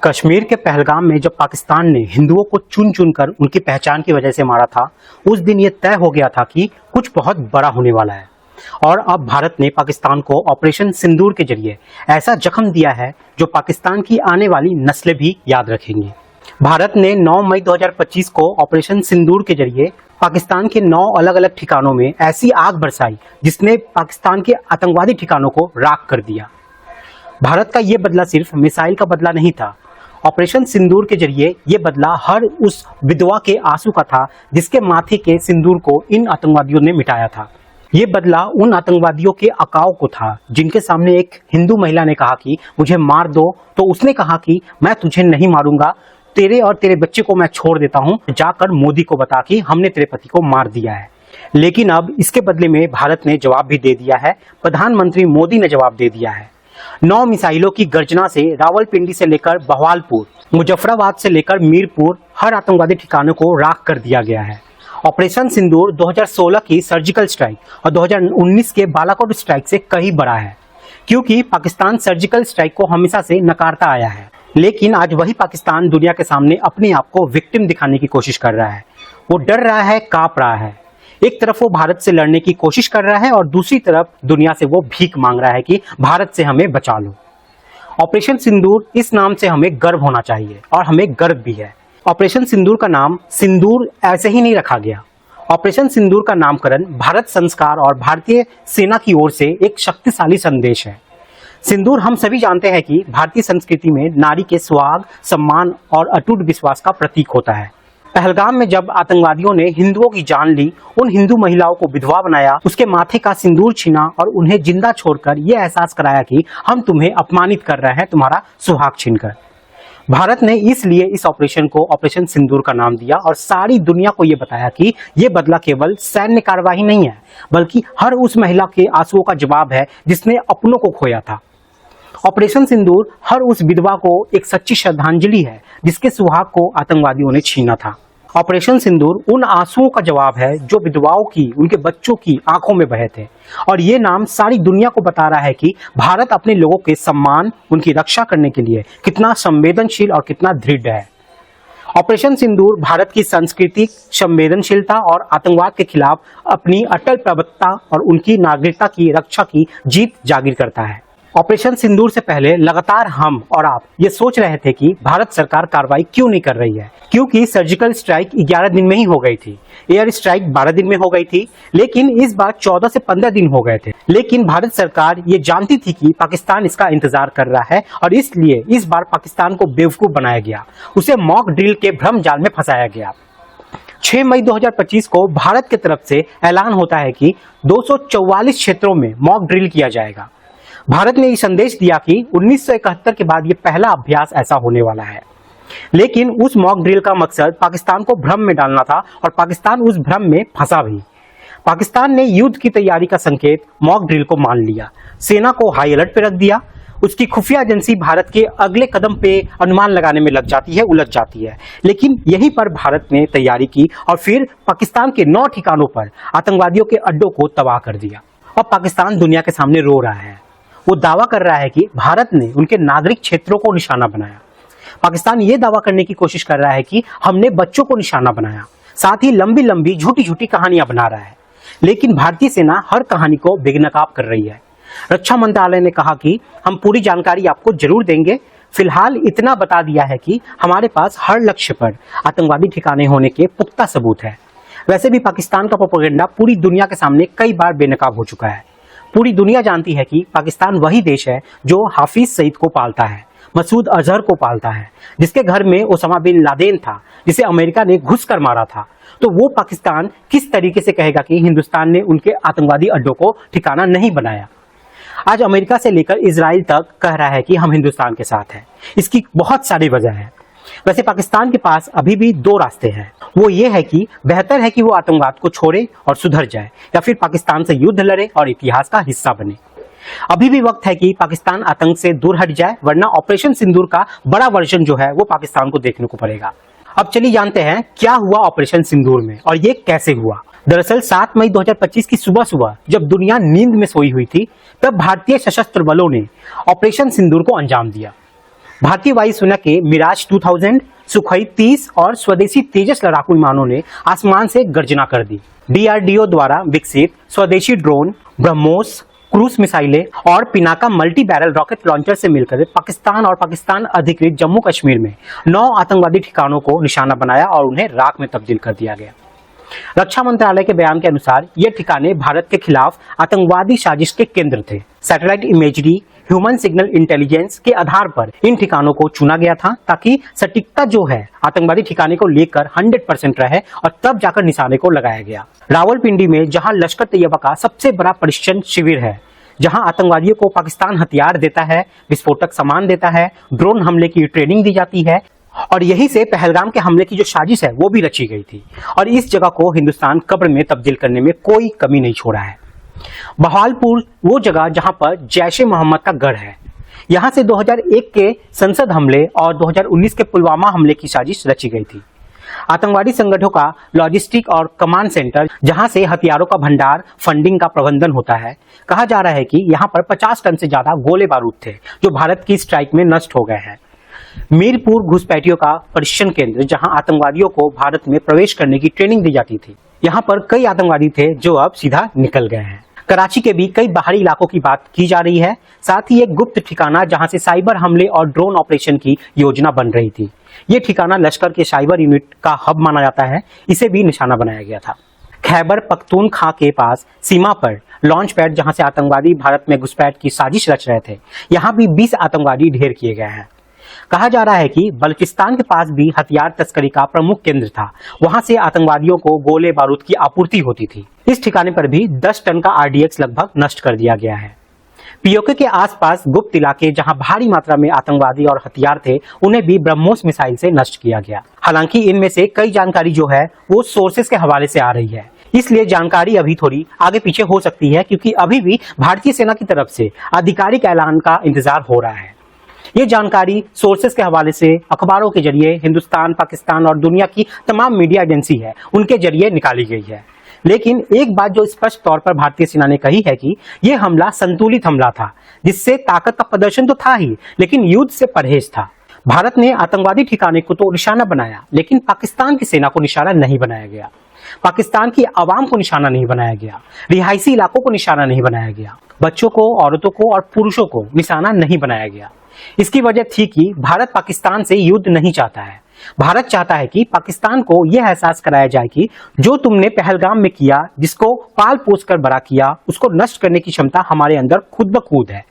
कश्मीर के पहलगाम में जब पाकिस्तान ने हिंदुओं को चुन चुन कर उनकी पहचान की वजह से मारा था, उस दिन ये तय हो गया था कि कुछ बहुत बड़ा होने वाला है। और अब भारत ने पाकिस्तान को ऑपरेशन सिंदूर के जरिए ऐसा जख्म दिया है जो पाकिस्तान की आने वाली नस्लें भी याद रखेंगी। भारत ने 9 मई 2025 को ऑपरेशन सिंदूर के जरिए पाकिस्तान के 9 अलग अलग ठिकानों में ऐसी आग बरसाई जिसने पाकिस्तान के आतंकवादी ठिकानों को राख कर दिया। भारत का ये बदला सिर्फ मिसाइल का बदला नहीं था। ऑपरेशन सिंदूर के जरिए ये बदला हर उस विधवा के आंसू का था जिसके माथे के सिंदूर को इन आतंकवादियों ने मिटाया था। ये बदला उन आतंकवादियों के अकाव को था जिनके सामने एक हिंदू महिला ने कहा कि मुझे मार दो, तो उसने कहा कि मैं तुझे नहीं मारूंगा, तेरे और तेरे बच्चे को मैं छोड़ देता हूं, जाकर मोदी को बता कि हमने तेरे पति को मार दिया है। लेकिन अब इसके बदले में भारत ने जवाब भी दे दिया है। प्रधानमंत्री मोदी ने जवाब दे दिया है। 9 मिसाइलों की गर्जना से रावलपिंडी से लेकर बहवालपुर, मुजफ्फराबाद से लेकर मीरपुर, हर आतंकवादी ठिकानों को राख कर दिया गया है। ऑपरेशन सिंदूर 2016 की सर्जिकल स्ट्राइक और 2019 के बालाकोट स्ट्राइक से कहीं बड़ा है, क्योंकि पाकिस्तान सर्जिकल स्ट्राइक को हमेशा से नकारता आया है। लेकिन आज वही पाकिस्तान दुनिया के सामने अपने आप को विक्टिम दिखाने की कोशिश कर रहा है। वो डर रहा है, कांप रहा है। एक तरफ वो भारत से लड़ने की कोशिश कर रहा है और दूसरी तरफ दुनिया से वो भीख मांग रहा है कि भारत से हमें बचा लो। ऑपरेशन सिंदूर इस नाम से हमें गर्व होना चाहिए और हमें गर्व भी है। ऑपरेशन सिंदूर का नाम सिंदूर ऐसे ही नहीं रखा गया। ऑपरेशन सिंदूर का नामकरण भारत संस्कार और भारतीय सेना की ओर से एक शक्तिशाली संदेश है। सिंदूर हम सभी जानते हैं कि भारतीय संस्कृति में नारी के सुहाग, सम्मान और अटूट विश्वास का प्रतीक होता है। पहलगाम में जब आतंकवादियों ने हिंदुओं की जान ली, उन हिंदू महिलाओं को विधवा बनाया, उसके माथे का सिंदूर छीना और उन्हें जिंदा छोड़कर यह एहसास कराया कि हम तुम्हें अपमानित कर रहे हैं, तुम्हारा सुहाग छीनकर। भारत ने इसलिए इस ऑपरेशन को ऑपरेशन सिंदूर का नाम दिया और सारी दुनिया को यह बताया कि यह बदला केवल सैन्य कार्यवाही नहीं है, बल्कि हर उस महिला के आंसुओं का जवाब है जिसने अपनों को खोया था। ऑपरेशन सिंदूर हर उस विधवा को एक सच्ची श्रद्धांजलि है जिसके सुहाग को आतंकवादियों ने छीना था। ऑपरेशन सिंदूर उन आंसुओं का जवाब है जो विधवाओं की, उनके बच्चों की आंखों में बहे थे। और ये नाम सारी दुनिया को बता रहा है कि भारत अपने लोगों के सम्मान, उनकी रक्षा करने के लिए कितना संवेदनशील और कितना दृढ़ है। ऑपरेशन सिंदूर भारत की सांस्कृतिक संवेदनशीलता और आतंकवाद के खिलाफ अपनी अटल प्रबद्धता और उनकी नागरिकता की रक्षा की जीत जाहिर करता है। ऑपरेशन सिंदूर से पहले लगातार हम और आप ये सोच रहे थे कि भारत सरकार कार्रवाई क्यों नहीं कर रही है, क्योंकि सर्जिकल स्ट्राइक 11 दिन में ही हो गई थी, एयर स्ट्राइक 12 दिन में हो गई थी, लेकिन इस बार 14 से 15 दिन हो गए थे। लेकिन भारत सरकार ये जानती थी कि पाकिस्तान इसका इंतजार कर रहा है और इसलिए इस बार पाकिस्तान को बेवकूफ बनाया गया, उसे मॉक ड्रिल के भ्रम जाल में फंसाया गया। 6 मई 2025 को भारत की तरफ से ऐलान होता है कि 244 क्षेत्रों में मॉक ड्रिल किया जाएगा। भारत ने ये संदेश दिया कि 1971 के बाद ये पहला अभ्यास ऐसा होने वाला है। लेकिन उस मॉक ड्रिल का मकसद पाकिस्तान को भ्रम में डालना था और पाकिस्तान उस भ्रम में फंसा भी। पाकिस्तान ने युद्ध की तैयारी का संकेत मॉक ड्रिल को मान लिया, सेना को हाई अलर्ट पे रख दिया। उसकी खुफिया एजेंसी भारत के अगले कदम पे अनुमान लगाने में लग जाती है, उलझ जाती है। लेकिन यहीं पर भारत ने तैयारी की और फिर पाकिस्तान के 9 ठिकानों पर आतंकवादियों के अड्डों को तबाह कर दिया। अब पाकिस्तान दुनिया के सामने रो रहा है। वो दावा कर रहा है कि भारत ने उनके नागरिक क्षेत्रों को निशाना बनाया। पाकिस्तान ये दावा करने की कोशिश कर रहा है कि हमने बच्चों को निशाना बनाया, साथ ही लंबी लंबी झूठी झूठी कहानियां बना रहा है। लेकिन भारतीय सेना हर कहानी को बेनकाब कर रही है। रक्षा मंत्रालय ने कहा कि हम पूरी जानकारी आपको जरूर देंगे, फिलहाल इतना बता दिया है कि हमारे पास हर लक्ष्य पर आतंकवादी ठिकाने होने के पुख्ता सबूत है। वैसे भी पाकिस्तान का प्रोपेगेंडा पूरी दुनिया के सामने कई बार बेनकाब हो चुका है। पूरी दुनिया जानती है कि पाकिस्तान वही देश है जो हाफिज सईद को पालता है, मसूद अजहर को पालता है, जिसके घर में ओसामा बिन लादेन था, जिसे अमेरिका ने घुस कर मारा था। तो वो पाकिस्तान किस तरीके से कहेगा कि हिंदुस्तान ने उनके आतंकवादी अड्डों को ठिकाना नहीं बनाया। आज अमेरिका से लेकर इजराइल तक कह रहा है कि हम हिंदुस्तान के साथ हैं। इसकी बहुत सारी वजह है। वैसे पाकिस्तान के पास अभी भी 2 रास्ते हैं। वो ये है कि बेहतर है कि वो आतंकवाद को छोड़े और सुधर जाए, या फिर पाकिस्तान से युद्ध लड़े और इतिहास का हिस्सा बने। अभी भी वक्त है कि पाकिस्तान आतंक से दूर हट जाए, वरना ऑपरेशन सिंदूर का बड़ा वर्जन जो है वो पाकिस्तान को देखने को पड़ेगा। अब चलिए जानते हैं क्या हुआ ऑपरेशन सिंदूर में और ये कैसे हुआ। दरअसल 7 मई 2025 की सुबह सुबह जब दुनिया नींद में सोई हुई थी, तब भारतीय सशस्त्र बलों ने ऑपरेशन सिंदूर को अंजाम दिया। भारतीय वायुसेना के मिराज 2000, सुखोई 30 और स्वदेशी तेजस लड़ाकू विमानों ने आसमान से गर्जना कर दी। डीआरडीओ द्वारा विकसित स्वदेशी ड्रोन, ब्रह्मोस, क्रूज मिसाइलें और Pinaka multi barrel rocket launcher से मिलकर पाकिस्तान और पाकिस्तान अधिकृत जम्मू कश्मीर में 9 आतंकवादी ठिकानों को निशाना बनाया और उन्हें राख में तब्दील कर दिया गया। रक्षा मंत्रालय के बयान के अनुसार ये ठिकाने भारत के खिलाफ आतंकवादी साजिश के केंद्र थे। Satellite imagery, human signal intelligence के आधार पर इन ठिकानों को चुना गया था ताकि सटीकता जो है आतंकवादी ठिकाने को लेकर 100% रहे और तब जाकर निशाने को लगाया गया। रावलपिंडी में जहां लश्कर तैयबा का सबसे बड़ा प्रशिक्षण शिविर है, जहां आतंकवादियों को पाकिस्तान हथियार देता है, विस्फोटक सामान देता है, ड्रोन हमले की ट्रेनिंग दी जाती है और यहीं से पहलगाम के हमले की जो साजिश है वो भी रची गई थी और इस जगह को हिंदुस्तान कब्र में तब्दील करने में कोई कमी नहीं छोड़ा है। बहावलपुर वो जगह जहां पर जैश-ए मोहम्मद का गढ़ है, यहां से 2001 के संसद हमले और 2019 के पुलवामा हमले की साजिश रची गई थी। आतंकवादी संगठनों का लॉजिस्टिक और कमांड सेंटर, जहां से हथियारों का भंडार, फंडिंग का प्रबंधन होता है। कहा जा रहा है कि यहां पर 50 टन से ज्यादा गोले बारूद थे जो भारत की स्ट्राइक में नष्ट हो गए हैं। मीरपुर घुसपैठियों का प्रशिक्षण केंद्र, जहां आतंकवादियों को भारत में प्रवेश करने की ट्रेनिंग दी जाती थी। यहाँ पर कई आतंकवादी थे जो अब सीधा निकल गए हैं। कराची के भी कई बाहरी इलाकों की बात की जा रही है, साथ ही एक गुप्त ठिकाना जहां से साइबर हमले और ड्रोन ऑपरेशन की योजना बन रही थी। ये ठिकाना लश्कर के साइबर यूनिट का हब माना जाता है, इसे भी निशाना बनाया गया था। खैबर पख्तूनख्वा के पास सीमा पर लॉन्च पैड, जहां से आतंकवादी भारत में घुसपैठ की साजिश रच रहे थे, यहाँ भी 20 आतंकवादी ढेर किए गए हैं। कहा जा रहा है कि बलूचिस्तान के पास भी हथियार तस्करी का प्रमुख केंद्र था, वहां से आतंकवादियों को गोले बारूद की आपूर्ति होती थी। इस ठिकाने पर भी 10 टन का आरडीएक्स लगभग नष्ट कर दिया गया है। पीओके के आसपास गुप्त इलाके जहां भारी मात्रा में आतंकवादी और हथियार थे, उन्हें भी ब्रह्मोस मिसाइल से नष्ट किया गया। हालांकि इनमें से कई जानकारी जो है वो सोर्सेस के हवाले से आ रही है, इसलिए जानकारी अभी थोड़ी आगे पीछे हो सकती है, क्योंकि अभी भी भारतीय सेना की तरफ से आधिकारिक ऐलान का इंतजार हो रहा है। ये जानकारी सोर्सेस के हवाले से अखबारों के जरिए हिंदुस्तान, पाकिस्तान और दुनिया की तमाम मीडिया एजेंसी है उनके जरिए निकाली गई है। लेकिन एक बात जो स्पष्ट तौर पर भारतीय सेना ने कही है कि यह हमला संतुलित हमला था, जिससे ताकत का प्रदर्शन तो था ही, लेकिन युद्ध से परहेज था। भारत ने आतंकवादी ठिकाने को तो निशाना बनाया, लेकिन पाकिस्तान की सेना को निशाना नहीं बनाया गया। पाकिस्तान की आवाम को निशाना नहीं बनाया गया, रिहायशी इलाकों को निशाना नहीं बनाया गया, बच्चों को, औरतों को और पुरुषों को निशाना नहीं बनाया गया। इसकी वजह थी कि भारत पाकिस्तान से युद्ध नहीं चाहता है। भारत चाहता है कि पाकिस्तान को यह एहसास कराया जाए कि जो तुमने पहलगाम में किया, जिसको पाल पोस कर बड़ा किया, उसको नष्ट करने की क्षमता हमारे अंदर खुद ब खुद है।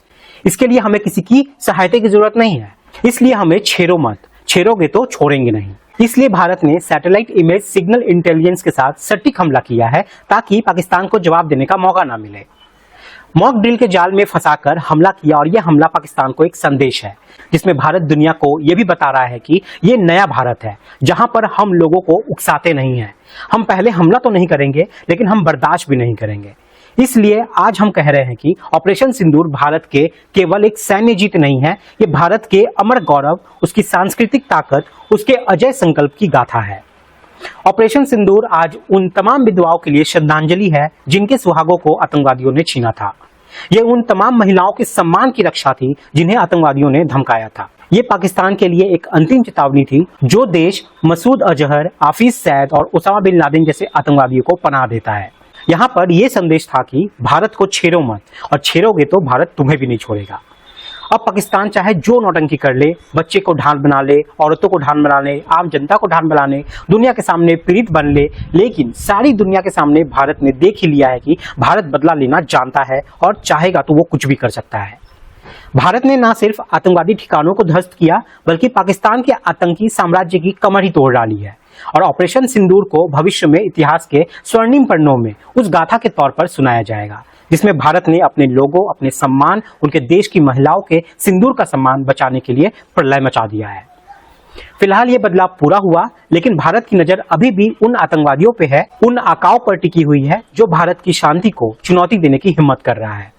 इसके लिए हमें किसी की सहायता की जरूरत नहीं है, इसलिए हमें छेड़ो मत, छेड़ोगे तो छोड़ेंगे नहीं। इसलिए भारत ने सैटेलाइट इमेज सिग्नल इंटेलिजेंस के साथ सटीक हमला किया है, ताकि पाकिस्तान को जवाब देने का मौका ना मिले। मॉक ड्रिल के जाल में फंसाकर हमला किया और यह हमला पाकिस्तान को एक संदेश है, जिसमें भारत दुनिया को यह भी बता रहा है कि यह नया भारत है, जहां पर हम लोगों को उकसाते नहीं हैं। हम पहले हमला तो नहीं करेंगे, लेकिन हम बर्दाश्त भी नहीं करेंगे। इसलिए आज हम कह रहे हैं कि ऑपरेशन सिंदूर भारत के केवल एक सैन्य जीत नहीं है, ये भारत के अमर गौरव, उसकी सांस्कृतिक ताकत, उसके अजय संकल्प की गाथा है। ऑपरेशन सिंदूर आज उन तमाम विधवाओं के लिए श्रद्धांजलि है जिनके सुहागों को आतंकवादियों ने छीना था। ये उन तमाम महिलाओं के सम्मान की रक्षा थी जिन्हें आतंकवादियों ने धमकाया था। ये पाकिस्तान के लिए एक अंतिम चेतावनी थी, जो देश मसूद अजहर, हाफिज सैद और उसामा बिन लादेन जैसे आतंकवादियों को पनाह देता है। यहाँ पर यह संदेश था कि भारत को छेड़ो मत, और छेड़ोगे तो भारत तुम्हें भी नहीं छोड़ेगा। अब पाकिस्तान चाहे जो नौटंकी कर ले, बच्चे को ढाल बना ले, औरतों को ढाल बना ले, आम जनता को ढाल बना ले, दुनिया के सामने पीड़ित बन ले, लेकिन सारी दुनिया के सामने भारत ने देख ही लिया है कि भारत बदला लेना जानता है और चाहेगा तो वो कुछ भी कर सकता है। भारत ने न सिर्फ आतंकवादी ठिकानों को ध्वस्त किया, बल्कि पाकिस्तान के आतंकी साम्राज्य की कमर ही तोड़ डाली है। और ऑपरेशन सिंदूर को भविष्य में इतिहास के स्वर्णिम पन्नों में उस गाथा के तौर पर सुनाया जाएगा, जिसमें भारत ने अपने लोगों, अपने सम्मान, उनके देश की महिलाओं के सिंदूर का सम्मान बचाने के लिए प्रलय मचा दिया है। फिलहाल ये बदलाव पूरा हुआ, लेकिन भारत की नजर अभी भी उन आतंकवादियों पे है, उन आकाओं पर टिकी हुई है जो भारत की शांति को चुनौती देने की हिम्मत कर रहा है।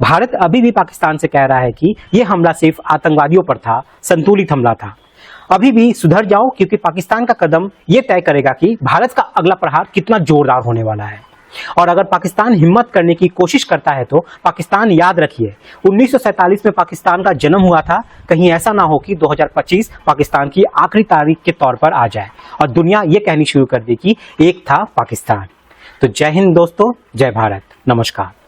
भारत अभी भी पाकिस्तान से कह रहा है कि यह हमला सिर्फ आतंकवादियों पर था, संतुलित हमला था। अभी भी सुधर जाओ, क्योंकि पाकिस्तान का कदम यह तय करेगा कि भारत का अगला प्रहार कितना जोरदार होने वाला है। और अगर पाकिस्तान हिम्मत करने की कोशिश करता है तो पाकिस्तान याद रखिए 1947 में पाकिस्तान का जन्म हुआ था, कहीं ऐसा ना हो कि 2025 पाकिस्तान की आखिरी तारीख के तौर पर आ जाए और दुनिया ये कहनी शुरू कर दे कि एक था पाकिस्तान। तो जय हिंद दोस्तों, जय भारत, नमस्कार।